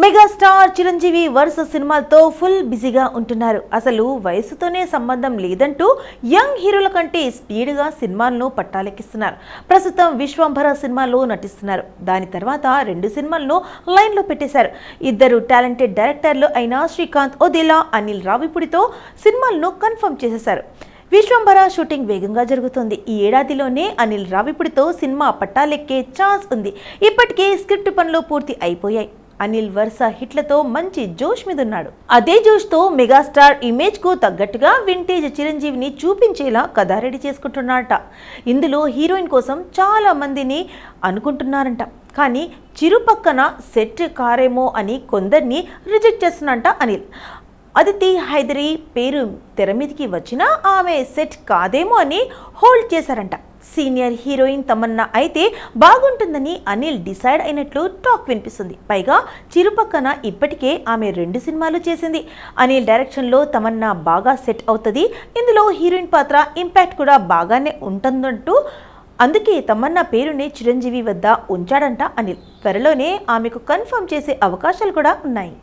Megastar Chiranjeevi వరుస సినిమాలతో full బిజీగా ఉంటున్నారు. అసలు వయసుతోనే సంబంధం లేదంటూ యంగ్ హీరోల కంటే స్పీడ్గా సినిమాలను పట్టాలెక్కిస్తున్నారు. ప్రస్తుతం విశ్వంభర సినిమాలో నటిస్తున్నారు. దాని తర్వాత 2 సినిమాలను లైన్లో పెట్టేశారు. ఇద్దరు టాలెంటెడ్ డైరెక్టర్లు అయిన శ్రీకాంత్ ఒదేలా, అనిల్ రావిపూడితో సినిమాలను కన్ఫర్మ్ చేసేశారు. విశ్వంభర షూటింగ్ వేగంగా జరుగుతుంది. ఈ ఏడాదిలోనే అనిల్ రావిపూడితో సినిమా పట్టాలెక్కే ఛాన్స్ ఉంది. ఇప్పటికే స్క్రిప్ట్ పనులు పూర్తి అయిపోయాయి. అనిల్ వరుస హిట్లతో మంచి జోష్ మీద ఉన్నాడు. అదే జోష్తో మెగాస్టార్ ఇమేజ్ కు తగ్గట్టుగా వింటేజ్ చిరంజీవిని చూపించేలా కథ రెడీ చేసుకుంటున్నారట. ఇందులో హీరోయిన్ కోసం చాలా మందిని అనుకుంటున్నారంట. కానీ చిరు పక్కన సెట్ కారేమో అని కొందరిని రిజెక్ట్ చేస్తున్నట్ట అనిల్. అదితి హైదరీ పేరు తెర మీదకి వచ్చినా ఆమె సెట్ కాదేమో అని హోల్డ్ చేశారంట. సీనియర్ హీరోయిన్ తమన్నా అయితే బాగుంటుందని అనిల్ డిసైడ్ అయినట్లు టాక్ వినిపిస్తుంది. పైగా చిరు పక్కన ఇప్పటికే ఆమె 2 సినిమాలు చేసింది. అనిల్ డైరెక్షన్లో తమన్నా బాగా సెట్ అవుతుంది. ఇందులో హీరోయిన్ పాత్ర ఇంపాక్ట్ కూడా బాగానే ఉంటుందంటూ అందుకే తమన్నా పేరుని చిరంజీవి వద్ద ఉంచాడంట అనిల్. త్వరలోనే ఆమెకు కన్ఫర్మ్ చేసే అవకాశాలు కూడా ఉన్నాయి.